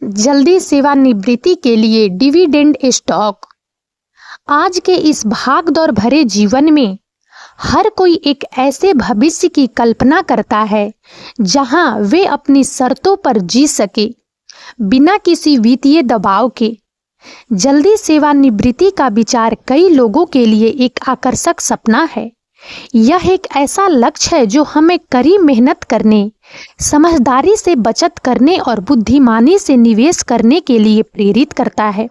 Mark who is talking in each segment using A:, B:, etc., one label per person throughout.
A: जल्दी सेवानिवृत्ति के लिए डिविडेंड स्टॉक। आज के इस भागदौड़ भरे जीवन में हर कोई एक ऐसे भविष्य की कल्पना करता है जहां वे अपनी शर्तों पर जी सके, बिना किसी वित्तीय दबाव के। जल्दी सेवानिवृत्ति का विचार कई लोगों के लिए एक आकर्षक सपना है। यह एक ऐसा लक्ष्य है जो हमें कड़ी मेहनत करने, समझदारी से बचत करने और बुद्धिमानी से निवेश करने के लिए प्रेरित करता है।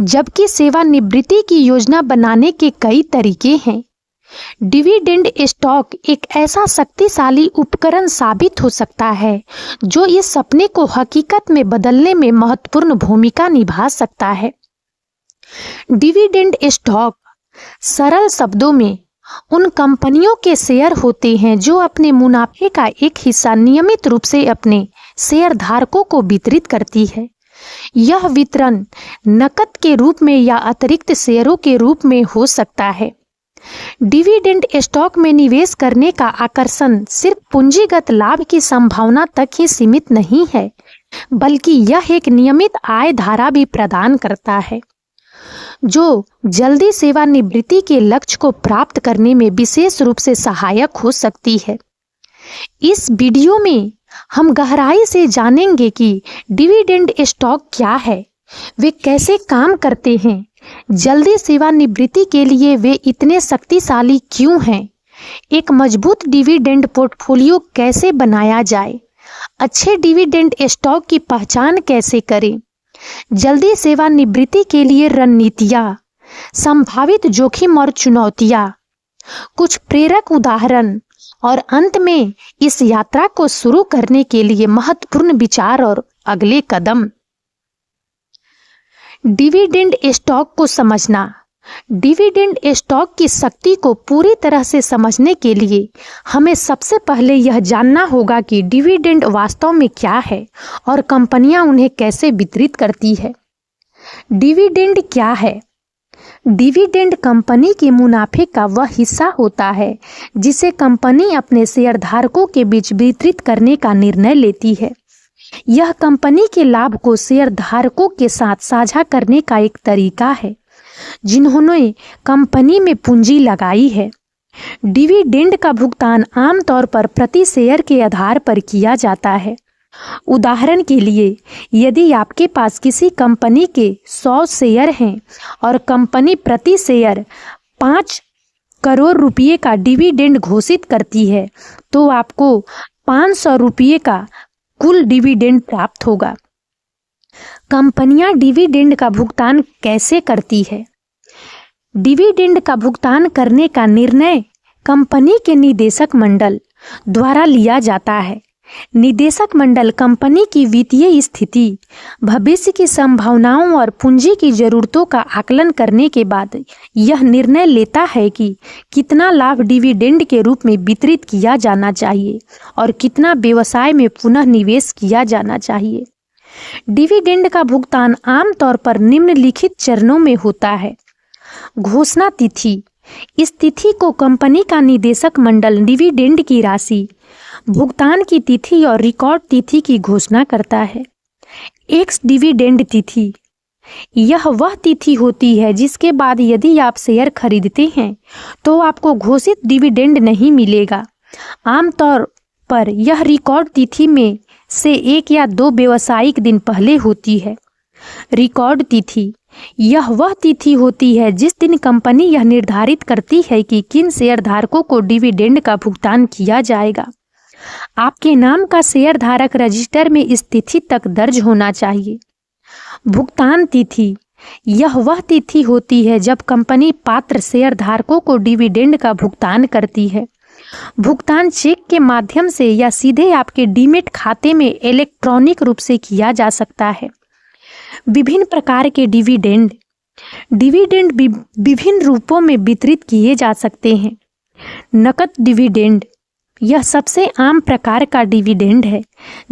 A: जबकि सेवानिवृत्ति की योजना बनाने के कई तरीके हैं, डिविडेंड स्टॉक एक ऐसा शक्तिशाली उपकरण साबित हो सकता है जो इस सपने को हकीकत में बदलने में महत्वपूर्ण भूमिका निभा सकता है। डिविडेंड स्टॉक सरल शब्दों में उन कंपनियों के शेयर होते हैं जो अपने मुनाफे का एक हिस्सा नियमित रूप से अपने शेयरधारकों को वितरित करती है। यह वितरण नकद के रूप में या अतिरिक्त शेयरों के रूप में हो सकता है। डिविडेंड स्टॉक में निवेश करने का आकर्षण सिर्फ पूंजीगत लाभ की संभावना तक ही सीमित नहीं है, बल्कि यह एक नियमित आय धारा भी प्रदान करता है जो जल्दी सेवानिवृत्ति के लक्ष्य को प्राप्त करने में विशेष रूप से सहायक हो सकती है। इस वीडियो में हम गहराई से जानेंगे कि डिविडेंड स्टॉक क्या है, वे कैसे काम करते हैं, जल्दी सेवानिवृत्ति के लिए वे इतने शक्तिशाली क्यों हैं, एक मजबूत डिविडेंड पोर्टफोलियो कैसे बनाया जाए, अच्छे डिविडेंड स्टॉक की पहचान कैसे करें, जल्दी सेवानिवृत्ति के लिए रणनीतियाँ, संभावित जोखिम और चुनौतियाँ, कुछ प्रेरक उदाहरण और अंत में इस यात्रा को शुरू करने के लिए महत्वपूर्ण विचार और अगले कदम। डिविडेंड स्टॉक को समझना। डिविडेंड स्टॉक की शक्ति को पूरी तरह से समझने के लिए हमें सबसे पहले यह जानना होगा कि डिविडेंड वास्तव में क्या है और कंपनियां उन्हें कैसे वितरित करती है। डिविडेंड क्या है? डिविडेंड कंपनी के मुनाफे का वह हिस्सा होता है जिसे कंपनी अपने शेयरधारकों के बीच वितरित करने का निर्णय लेती है। यह कंपनी के लाभ को शेयरधारकों के साथ साझा करने का एक तरीका है जिन्होंने कंपनी में पूंजी लगाई है। डिविडेंड का भुगतान आमतौर पर प्रति शेयर के आधार पर किया जाता है। उदाहरण के लिए, यदि आपके पास किसी कंपनी के 100 शेयर हैं और कंपनी प्रति शेयर 5 करोड़ रुपये का डिविडेंड घोषित करती है, तो आपको 500 रुपये का कुल डिविडेंड प्राप्त होगा। कंपनियां डिविडेंड का भुगतान कैसे करती है? डिविडेंड का भुगतान करने का निर्णय कंपनी के निदेशक मंडल द्वारा लिया जाता है। निदेशक मंडल कंपनी की वित्तीय स्थिति, भविष्य की संभावनाओं और पूंजी की जरूरतों का आकलन करने के बाद यह निर्णय लेता है कि कितना लाभ डिविडेंड के रूप में वितरित किया जाना चाहिए और कितना व्यवसाय में पुनः निवेश किया जाना चाहिए। डिविडेंड का भुगतान आमतौर पर निम्नलिखित चरणों में होता है। घोषणा तिथि। इस तिथि को कंपनी का निदेशक मंडल डिविडेंड की राशि, भुगतान की तिथि और रिकॉर्ड तिथि की घोषणा करता है। एक्स डिविडेंड तिथि। यह वह तिथि होती है जिसके बाद यदि आप शेयर खरीदते हैं तो आपको घोषित डिविडेंड नहीं मिलेगा। आमतौर पर यह रिकॉर्ड तिथि में से 1 या 2 व्यावसायिक दिन पहले होती है। रिकॉर्ड तिथि। यह वह तिथि होती है जिस दिन कंपनी यह निर्धारित करती है कि किन शेयरधारकों को डिविडेंड का भुगतान किया जाएगा। आपके नाम का शेयरधारक रजिस्टर में इस तिथि तक दर्ज होना चाहिए। भुगतान तिथि। यह वह तिथि होती है जब कंपनी पात्र शेयरधारकों को डिविडेंड का भुगतान करती है। भुगतान चेक के माध्यम से या सीधे आपके डीमेट खाते में इलेक्ट्रॉनिक रूप से किया जा सकता है। विभिन्न प्रकार के डिविडेंड। डिविडेंड विभिन्न रूपों में वितरित किए जा सकते हैं। नकद डिविडेंड। यह सबसे आम प्रकार का डिविडेंड है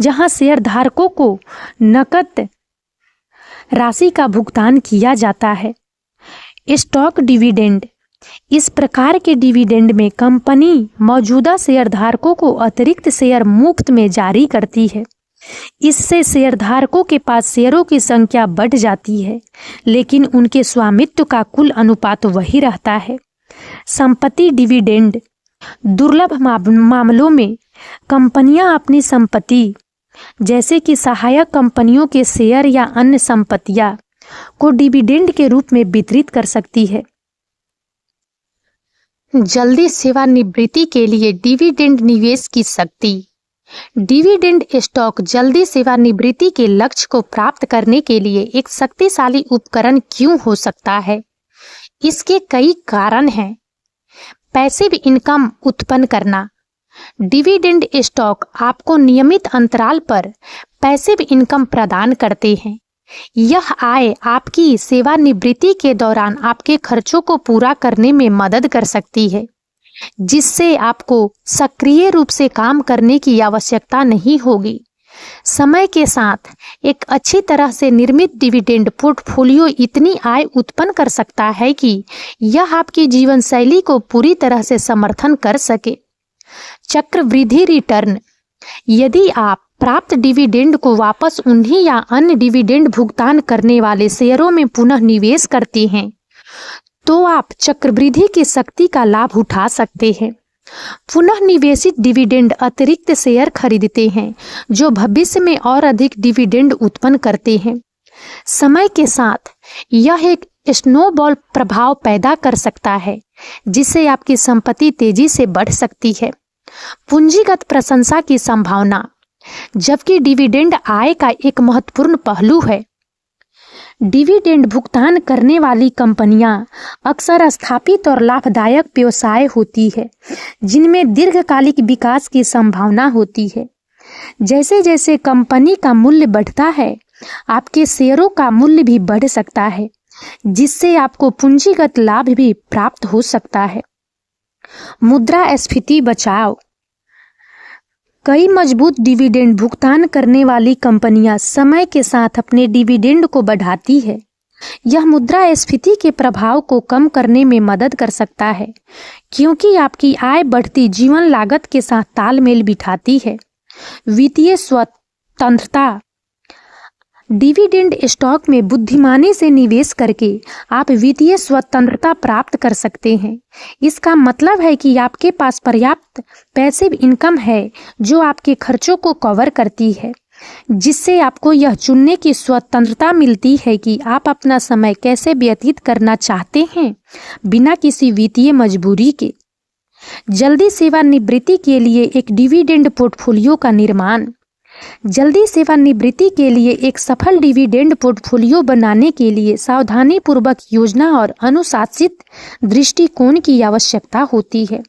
A: जहां शेयरधारकों को नकद राशि का भुगतान किया जाता है। Stock dividend. इस प्रकार के डिविडेंड में कंपनी मौजूदा शेयरधारकों को अतिरिक्त शेयर मुफ्त में जारी करती है। इससे शेयरधारकों के पास शेयरों की संख्या बढ़ जाती है, लेकिन उनके स्वामित्व का कुल अनुपात वही रहता है। संपत्ति डिविडेंड। दुर्लभ मामलों में कंपनियां अपनी संपत्ति जैसे कि सहायक कंपनियों के शेयर या अन्य संपत्तियां को डिविडेंड के रूप में वितरित कर सकती है। जल्दी सेवानिवृत्ति के लिए डिविडेंड निवेश की शक्ति। डिविडेंड स्टॉक जल्दी सेवानिवृत्ति के लक्ष्य को प्राप्त करने के लिए एक शक्तिशाली उपकरण क्यों हो सकता है? इसके कई कारण हैं। पैसिव इनकम उत्पन्न करना। डिविडेंड स्टॉक आपको नियमित अंतराल पर पैसिव इनकम प्रदान करते हैं। यह आय आपकी सेवानिवृत्ति के दौरान आपके खर्चों को पूरा करने में मदद कर सकती है, जिससे आपको सक्रिय रूप से काम करने की आवश्यकता नहीं होगी। समय के साथ एक अच्छी तरह से निर्मित डिविडेंड पोर्टफोलियो इतनी आय उत्पन्न कर सकता है कि यह आपकी जीवन शैली को पूरी तरह से समर्थन कर सके। चक्रवृद्धि रिटर्न। यदि आप प्राप्त डिविडेंड को वापस उन्हीं या अन्य डिविडेंड भुगतान करने वाले शेयरों में पुनः निवेश करते हैं, तो आप चक्रवृद्धि की शक्ति का लाभ उठा सकते हैं। पुनः निवेशित डिविडेंड अतिरिक्त शेयर खरीदते हैं, जो भविष्य में और अधिक डिविडेंड उत्पन्न करते हैं। समय के साथ यह एक स्नोबॉल प्रभाव पैदा कर सकता है, जिससे आपकी संपत्ति तेजी से बढ़ सकती है। पूंजीगत प्रशंसा की संभावना। जबकि डिविडेंड आय का एक महत्वपूर्ण पहलू है, डिविडेंड भुगतान करने वाली कंपनियां अक्सर स्थापित और लाभदायक व्यवसाय होती है, जिनमें दीर्घकालिक विकास की संभावना होती है। जैसे जैसे कंपनी का मूल्य बढ़ता है, आपके शेयरों का मूल्य भी बढ़ सकता है, जिससे आपको पूंजीगत लाभ भी प्राप्त हो सकता है। मुद्रास्फीति बचाव। कई मजबूत डिविडेंड भुगतान करने वाली कंपनियां समय के साथ अपने डिविडेंड को बढ़ाती है। यह मुद्रास्फीति के प्रभाव को कम करने में मदद कर सकता है, क्योंकि आपकी आय बढ़ती जीवन लागत के साथ तालमेल बिठाती है। वित्तीय स्वतंत्रता। डिविडेंड स्टॉक में बुद्धिमानी से निवेश करके आप वित्तीय स्वतंत्रता प्राप्त कर सकते हैं। इसका मतलब है कि आपके पास पर्याप्त पैसिव इनकम है जो आपके खर्चों को कवर करती है, जिससे आपको यह चुनने की स्वतंत्रता मिलती है कि आप अपना समय कैसे व्यतीत करना चाहते हैं, बिना किसी वित्तीय मजबूरी के। जल्दी सेवानिवृत्ति के लिए एक डिविडेंड पोर्टफोलियो का निर्माण। जल्दी सेवानिवृत्ति के लिए एक सफल डिविडेंड पोर्टफोलियो बनाने के लिए सावधानीपूर्वक योजना और अनुशासित दृष्टिकोण की आवश्यकता होती है।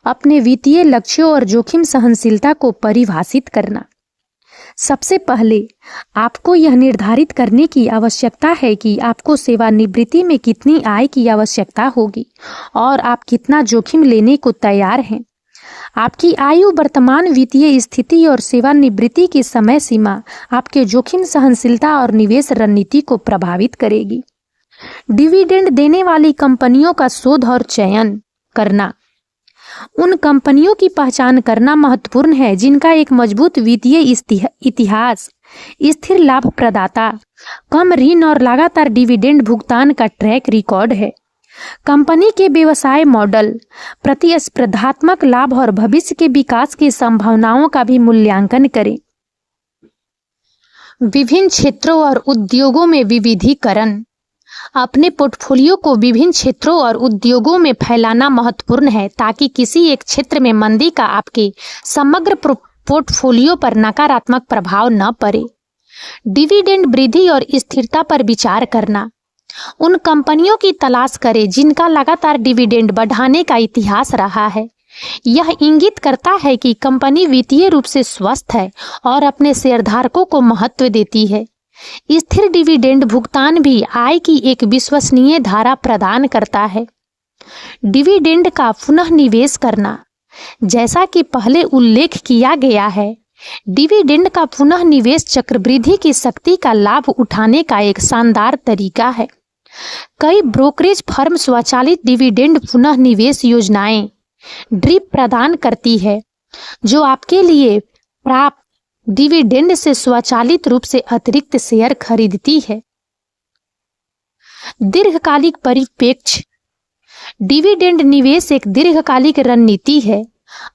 A: अपने वित्तीय लक्ष्यों और जोखिम सहनशीलता को परिभाषित करना। सबसे पहले आपको यह निर्धारित करने की आवश्यकता है कि आपको सेवानिवृत्ति में कितनी आय की आवश्यकता होगी और आप कितना जोखिम लेने को तैयार हैं। आपकी आयु, वर्तमान वित्तीय स्थिति और सेवानिवृत्ति की समय सीमा आपके जोखिम सहनशीलता और निवेश रणनीति को प्रभावित करेगी। डिविडेंड देने वाली कंपनियों का शोध और चयन करना। उन कंपनियों की पहचान करना महत्वपूर्ण है जिनका एक मजबूत वित्तीय इतिहास, स्थिर लाभ प्रदाता, कम ऋण और लगातार डिविडेंड भुगतान का ट्रैक रिकॉर्ड है। कंपनी के व्यवसाय मॉडल, प्रतिस्पर्धात्मक लाभ और भविष्य के विकास की संभावनाओं का भी मूल्यांकन करें। विभिन्न क्षेत्रों और उद्योगों में विविधीकरण। अपने पोर्टफोलियो को विभिन्न क्षेत्रों और उद्योगों में फैलाना महत्वपूर्ण है ताकि किसी एक क्षेत्र में मंदी का आपके समग्र पोर्टफोलियो पर नकारात्मक प्रभाव न पड़े। डिविडेंड वृद्धि और स्थिरता पर विचार करना। उन कंपनियों की तलाश करें जिनका लगातार डिविडेंड बढ़ाने का इतिहास रहा है। यह इंगित करता है कि कंपनी वित्तीय रूप से स्वस्थ है और अपने शेयरधारकों को महत्व देती है। स्थिर डिविडेंड भुगतान भी आय की एक विश्वसनीय धारा प्रदान करता है। डिविडेंड का पुनः निवेश करना। जैसा कि पहले उल्लेख किया गया है, डिविडेंड का पुनः निवेश चक्रवृद्धि की शक्ति का लाभ उठाने का एक शानदार तरीका है। कई ब्रोकरेज फर्म स्वचालित डिविडेंड पुनः निवेश योजनाएं ड्रिप प्रदान करती है, जो आपके लिए प्राप्त डिविडेंड से स्वचालित रूप से अतिरिक्त शेयर खरीदती है। दीर्घकालिक परिप्रेक्ष्य। डिविडेंड निवेश एक दीर्घकालिक रणनीति है।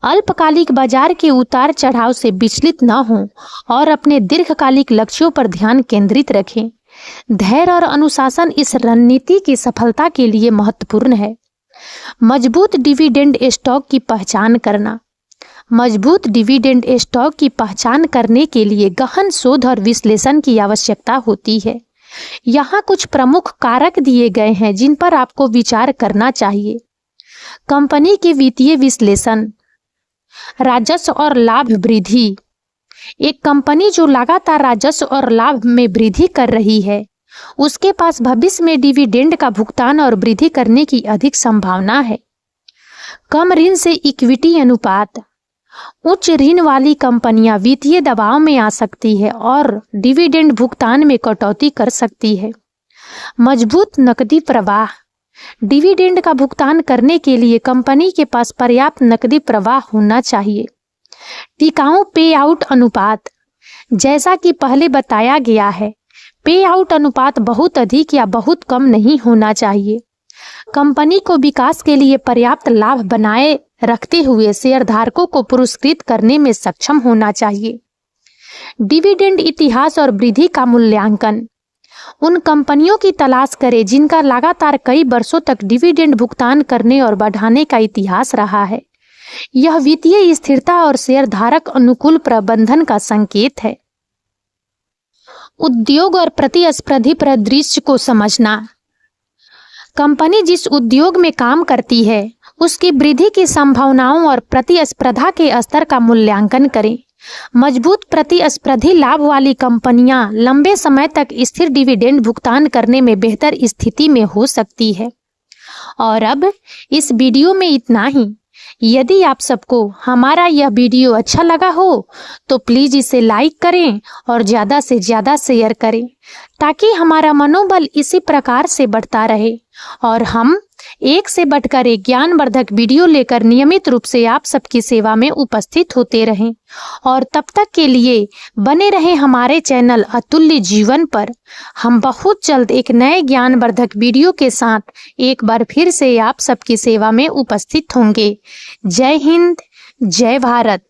A: अल्पकालिक बाजार के उतार चढ़ाव से विचलित न हों और अपने दीर्घकालिक लक्ष्यों पर ध्यान केंद्रित रखें। धैर्य और अनुशासन इस रणनीति की सफलता के लिए महत्वपूर्ण है। मजबूत डिविडेंड स्टॉक की पहचान करना। मजबूत डिविडेंड स्टॉक की पहचान करने के लिए गहन शोध और विश्लेषण की आवश्यकता होती है। यहाँ कुछ प्रमुख कारक दिए गए हैं जिन पर आपको विचार करना चाहिए। कंपनी के वित्तीय विश्लेषण। राजस्व और लाभ वृद्धि। एक कंपनी जो लगातार राजस्व और लाभ में वृद्धि कर रही है, उसके पास भविष्य में डिविडेंड का भुगतान और वृद्धि करने की अधिक संभावना है। कम ऋण से इक्विटी अनुपात। उच्च ऋण वाली कंपनियां वित्तीय दबाव में आ सकती है और डिविडेंड भुगतान में कटौती कर सकती है। मजबूत नकदी प्रवाह। डिविडेंड का भुगतान करने के लिए कंपनी के पास पर्याप्त नकदी प्रवाह होना चाहिए। टिकाऊ पे आउट अनुपात। जैसा कि पहले बताया गया है, पे आउट अनुपात बहुत अधिक या बहुत कम नहीं होना चाहिए। कंपनी को विकास के लिए पर्याप्त लाभ बनाए रखते हुए शेयरधारकों को पुरस्कृत करने में सक्षम होना चाहिए। डिविडेंड इतिहास और वृद्धि का मूल्यांकन। उन कंपनियों की तलाश करें जिनका लगातार कई वर्षों तक डिविडेंड भुगतान करने और बढ़ाने का इतिहास रहा है। यह वित्तीय स्थिरता और शेयरधारक अनुकूल प्रबंधन का संकेत है। उद्योग और प्रतिस्पर्धी परिदृश्य को समझना। कंपनी जिस उद्योग में काम करती है, उसकी वृद्धि की संभावनाओं और प्रतिस्पर्धा के स्तर का मूल्यांकन करें। मजबूत प्रतिस्पर्धी लाभ वाली कंपनियां लंबे समय तक स्थिर डिविडेंड भुगतान करने में बेहतर स्थिति में हो सकती है। और अब इस वीडियो में इतना ही। यदि आप सबको हमारा यह वीडियो अच्छा लगा हो तो प्लीज इसे लाइक करें और ज़्यादा से ज़्यादा शेयर करें ताकि हमारा मनोबल इसी प्रकार से बढ़ता रहे और हम एक से बढ़कर एक ज्ञानवर्धक वीडियो लेकर नियमित रूप से आप सबकी सेवा में उपस्थित होते रहें। और तब तक के लिए बने रहें हमारे चैनल अतुल्य जीवन पर। हम बहुत जल्द एक नए ज्ञानवर्धक वीडियो के साथ एक बार फिर से आप सबकी सेवा में उपस्थित होंगे। जय हिंद, जय भारत।